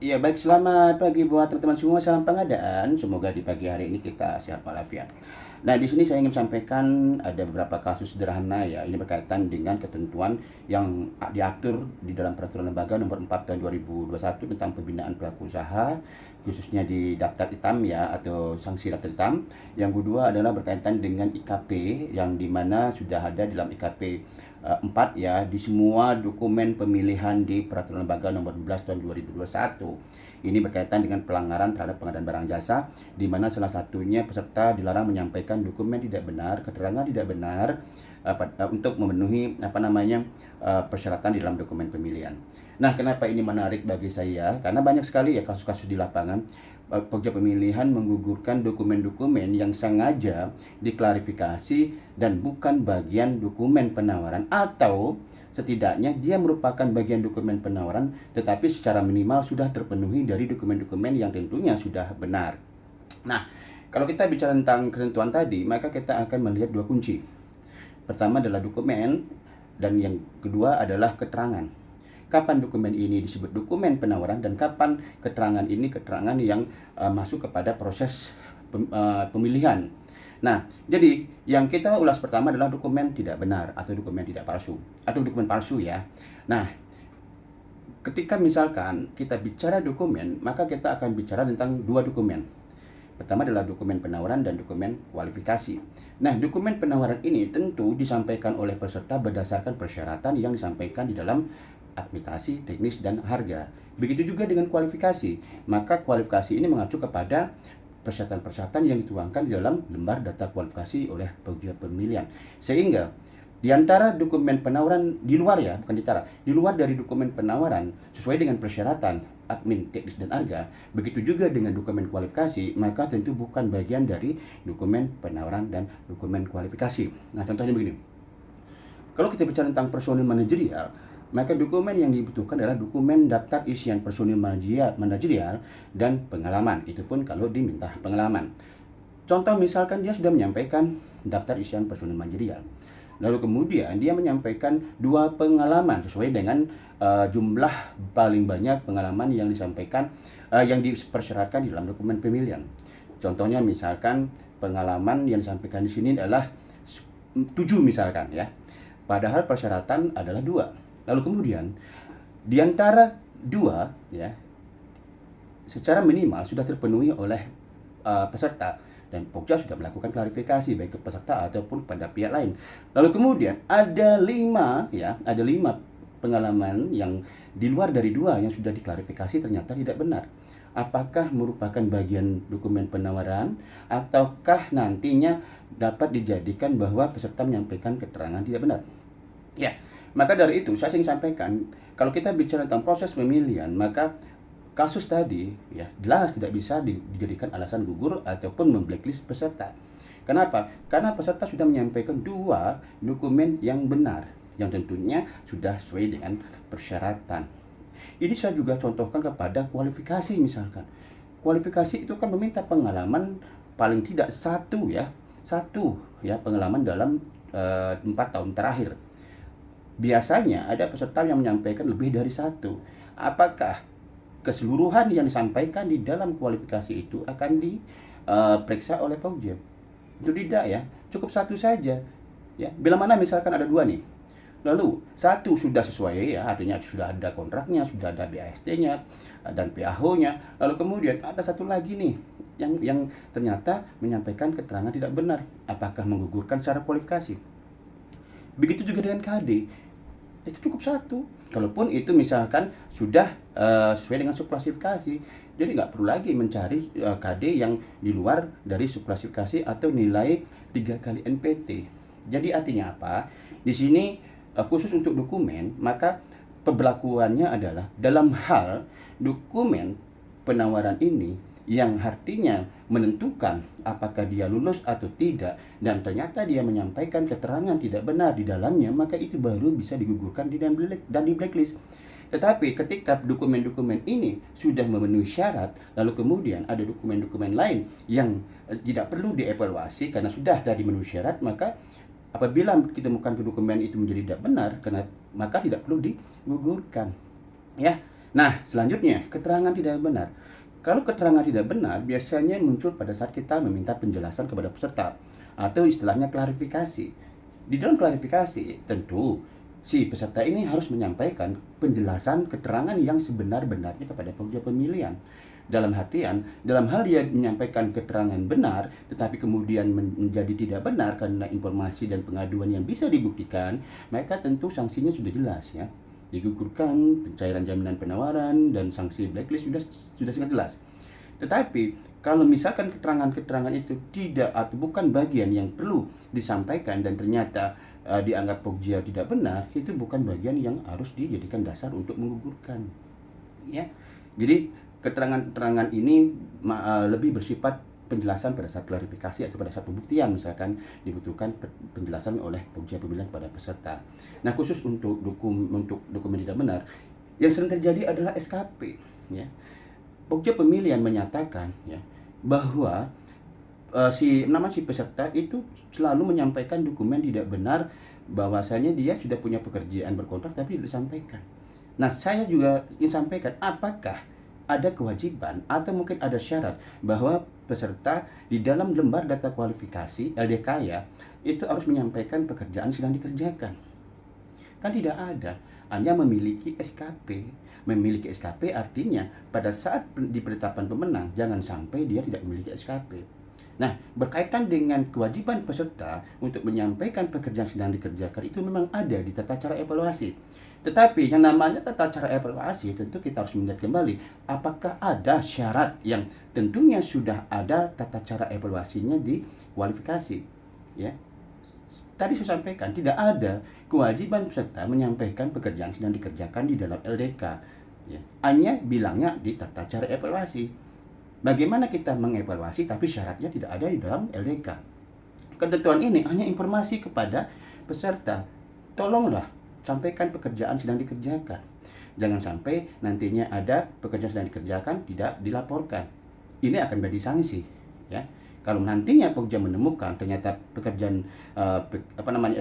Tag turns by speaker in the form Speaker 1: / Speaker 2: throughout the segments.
Speaker 1: Ya baik, selamat pagi buat teman-teman semua. Salam pengadaan. Semoga di pagi hari ini kita sehat walafiat. Nah, di sini saya ingin sampaikan ada beberapa kasus sederhana ya. Ini berkaitan dengan ketentuan yang diatur di dalam Peraturan Lembaga Nomor 4 Tahun 2021 tentang pembinaan pelaku usaha, khususnya di daftar hitam ya, atau sanksi daftar hitam. Yang kedua adalah berkaitan dengan IKP, yang dimana sudah ada dalam IKP 4 ya, di semua dokumen pemilihan di Peraturan Lembaga Nomor 12 Tahun 2021. Ini berkaitan dengan pelanggaran terhadap pengadaan barang jasa, di mana salah satunya peserta dilarang menyampaikan dokumen tidak benar, keterangan tidak benar untuk memenuhi persyaratan di dalam dokumen pemilihan. Nah, kenapa ini menarik bagi saya? Karena banyak sekali ya kasus-kasus di lapangan pekerja pemilihan menggugurkan dokumen-dokumen yang sengaja diklarifikasi dan bukan bagian dokumen penawaran, atau setidaknya dia merupakan bagian dokumen penawaran tetapi secara minimal sudah terpenuhi dari dokumen-dokumen yang tentunya sudah benar. Nah, kalau kita bicara tentang ketentuan tadi, maka kita akan melihat dua kunci. Pertama adalah dokumen, dan yang kedua adalah keterangan. Kapan dokumen ini disebut dokumen penawaran dan kapan keterangan ini keterangan yang masuk kepada proses pemilihan. Nah, jadi yang kita ulas pertama adalah dokumen tidak benar atau dokumen tidak palsu atau dokumen palsu ya. Nah, ketika misalkan kita bicara dokumen, maka kita akan bicara tentang dua dokumen. Pertama adalah dokumen penawaran dan dokumen kualifikasi. Nah, dokumen penawaran ini tentu disampaikan oleh peserta berdasarkan persyaratan yang disampaikan di dalam administrasi, teknis, dan harga. Begitu juga dengan kualifikasi. Maka kualifikasi ini mengacu kepada persyaratan-persyaratan yang dituangkan di dalam lembar data kualifikasi oleh pekerja pemilihan. Sehingga di antara dokumen penawaran di luar ya, bukan di luar dari dokumen penawaran sesuai dengan persyaratan admin, teknis, dan harga, begitu juga dengan dokumen kualifikasi, maka tentu bukan bagian dari dokumen penawaran dan dokumen kualifikasi. Nah, contohnya begini. Kalau kita bicara tentang personil manajerial, maka dokumen yang dibutuhkan adalah dokumen daftar isian personil manajerial dan pengalaman. Itu pun kalau diminta pengalaman. Contoh misalkan dia sudah menyampaikan daftar isian personil manajerial. Lalu kemudian dia menyampaikan dua pengalaman sesuai dengan jumlah paling banyak pengalaman yang disampaikan, yang dipersyaratkan di dalam dokumen pemilihan. Contohnya misalkan pengalaman yang disampaikan di sini adalah 7 misalkan ya. Padahal persyaratan adalah 2. Lalu kemudian di antara 2 ya, secara minimal sudah terpenuhi oleh peserta, dan Pokja sudah melakukan klarifikasi baik ke peserta ataupun pada pihak lain. Lalu kemudian ada 5 ya, ada 5 pengalaman yang di luar dari 2 yang sudah diklarifikasi ternyata tidak benar. Apakah merupakan bagian dokumen penawaran ataukah nantinya dapat dijadikan bahwa peserta menyampaikan keterangan tidak benar? Ya, maka dari itu saya ingin sampaikan, kalau kita bicara tentang proses pemilihan, maka kasus tadi ya jelas tidak bisa dijadikan alasan gugur ataupun memblacklist peserta. Kenapa? Karena peserta sudah menyampaikan 2 dokumen yang benar, yang tentunya sudah sesuai dengan persyaratan. Ini saya juga contohkan kepada kualifikasi misalkan. Kualifikasi itu kan meminta pengalaman paling tidak satu ya pengalaman dalam 4 tahun terakhir. Biasanya ada peserta yang menyampaikan lebih dari satu. Apakah keseluruhan yang disampaikan di dalam kualifikasi itu akan diperiksa oleh Pokja? Itu tidak ya, cukup satu saja. Ya, bila mana misalkan ada 2 nih, lalu satu sudah sesuai ya, artinya sudah ada kontraknya, sudah ada BAST-nya dan PAH-nya. Lalu kemudian ada satu lagi nih yang ternyata menyampaikan keterangan tidak benar. Apakah menggugurkan secara kualifikasi? Begitu juga dengan KD. Itu cukup satu. Kalaupun itu misalkan sudah sesuai dengan subklasifikasi, jadi nggak perlu lagi mencari KD yang di luar dari subklasifikasi atau nilai 3 kali NPT. Jadi artinya apa? Di sini khusus untuk dokumen, maka pemberlakuannya adalah dalam hal dokumen penawaran ini yang artinya menentukan apakah dia lulus atau tidak, dan ternyata dia menyampaikan keterangan tidak benar di dalamnya, maka itu baru bisa digugurkan dan di blacklist. Tetapi ketika dokumen-dokumen ini sudah memenuhi syarat, lalu kemudian ada dokumen-dokumen lain yang tidak perlu dievaluasi karena sudah dari memenuhi syarat, maka apabila ditemukan dokumen itu menjadi tidak benar, maka tidak perlu digugurkan. Ya, Nah, selanjutnya, keterangan tidak benar. Kalau keterangan tidak benar, biasanya muncul pada saat kita meminta penjelasan kepada peserta, atau istilahnya klarifikasi. Di dalam klarifikasi, tentu si peserta ini harus menyampaikan penjelasan keterangan yang sebenar-benarnya kepada pogja pemilihan. Dalam hal dia menyampaikan keterangan benar, tetapi kemudian menjadi tidak benar karena informasi dan pengaduan yang bisa dibuktikan, maka tentu sanksinya sudah jelas ya. Digugurkan, pencairan jaminan penawaran, dan sanksi blacklist sudah sangat jelas. Tetapi kalau misalkan keterangan-keterangan itu tidak atau bukan bagian yang perlu disampaikan dan ternyata dianggap pogja tidak benar, itu bukan bagian yang harus dijadikan dasar untuk menggugurkan. Ya, jadi keterangan-keterangan ini lebih bersifat penjelasan pada saat klarifikasi atau pada saat pembuktian, misalkan dibutuhkan penjelasan oleh pogja pemilihan kepada peserta. Nah, khusus untuk dokumen tidak benar, yang sering terjadi adalah SKP. Ya, pogja pemilihan menyatakan ya bahwa si peserta itu selalu menyampaikan dokumen tidak benar, bahwasanya dia sudah punya pekerjaan berkontrak tapi tidak disampaikan. Nah, saya juga ingin sampaikan, apakah ada kewajiban atau mungkin ada syarat bahwa peserta di dalam lembar data kualifikasi LDK ya, itu harus menyampaikan pekerjaan sedang dikerjakan? Kan tidak ada, hanya memiliki SKP. Memiliki SKP artinya pada saat di penetapan pemenang, jangan sampai dia tidak memiliki SKP. Nah, berkaitan dengan kewajiban peserta untuk menyampaikan pekerjaan sedang dikerjakan, itu memang ada di tata cara evaluasi. Tetapi yang namanya tata cara evaluasi, tentu kita harus melihat kembali apakah ada syarat yang tentunya sudah ada tata cara evaluasinya di kualifikasi. Ya, tadi saya sampaikan tidak ada kewajiban peserta menyampaikan pekerjaan sedang dikerjakan di dalam LDK. Ya, hanya bilangnya di tata cara evaluasi. Bagaimana kita mengevaluasi tapi syaratnya tidak ada di dalam LDK? Ketentuan ini hanya informasi kepada peserta. Tolonglah sampaikan pekerjaan sedang dikerjakan. Jangan sampai nantinya ada pekerjaan sedang dikerjakan tidak dilaporkan. Ini akan menjadi sanksi, ya. Kalau nantinya pogja menemukan ternyata pekerjaan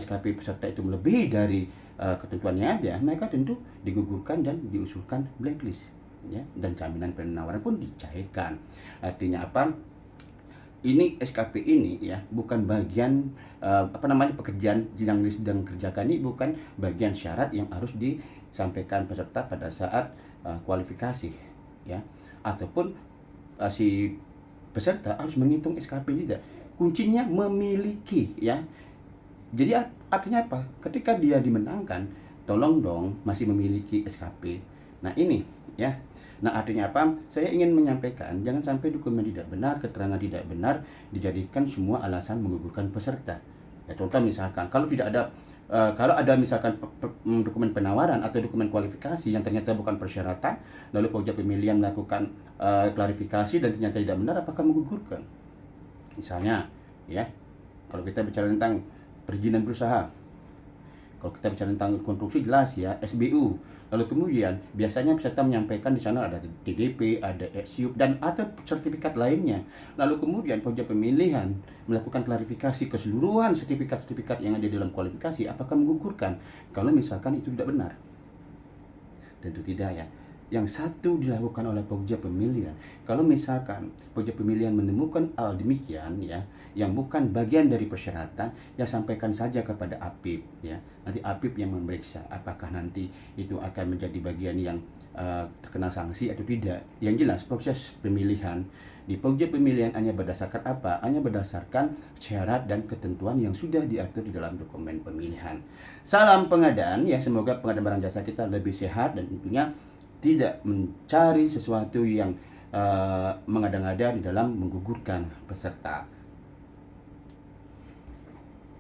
Speaker 1: SKP peserta itu melebihi dari ketentuan yang ada, maka tentu digugurkan dan diusulkan blacklist, ya, dan jaminan penawaran pun dicairkan. Artinya apa? Ini SKP ini ya bukan bagian pekerjaan yang sedang kerjakan, ini bukan bagian syarat yang harus disampaikan peserta pada saat kualifikasi, ya, ataupun si peserta harus menghitung SKP tidak. Kuncinya memiliki, ya. Jadi artinya apa? Ketika dia dimenangkan, tolong dong masih memiliki SKP. Nah, ini ya. Nah, artinya apa? Saya ingin menyampaikan, jangan sampai dokumen tidak benar, keterangan tidak benar dijadikan semua alasan menggugurkan peserta. Ya, contoh misalkan, kalau ada misalkan dokumen penawaran atau dokumen kualifikasi yang ternyata bukan persyaratan, lalu pogja pemilihan melakukan klarifikasi dan ternyata tidak benar, apakah menggugurkan? Misalnya, ya, kalau kita bicara tentang perizinan berusaha, kalau kita bicara tentang konstruksi jelas ya, SBU. Lalu kemudian biasanya peserta menyampaikan di sana ada TDP, ada SIUP dan atau sertifikat lainnya. Lalu kemudian pogja pemilihan melakukan klarifikasi keseluruhan sertifikat-sertifikat yang ada dalam kualifikasi, apakah menggugurkan kalau misalkan itu tidak benar? Tentu tidak ya. Yang satu dilakukan oleh pogja pemilihan. Kalau misalkan pogja pemilihan menemukan hal demikian ya, yang bukan bagian dari persyaratan, ya sampaikan saja kepada APIP ya. Nanti APIP yang memeriksa apakah nanti itu akan menjadi bagian yang terkena sanksi atau tidak. Yang jelas proses pemilihan di pogja pemilihan hanya berdasarkan apa? Hanya berdasarkan syarat dan ketentuan yang sudah diatur di dalam dokumen pemilihan. Salam pengadaan ya, semoga pengadaan barang jasa kita lebih sehat dan tentunya tidak mencari sesuatu yang mengada-ngada di dalam menggugurkan peserta.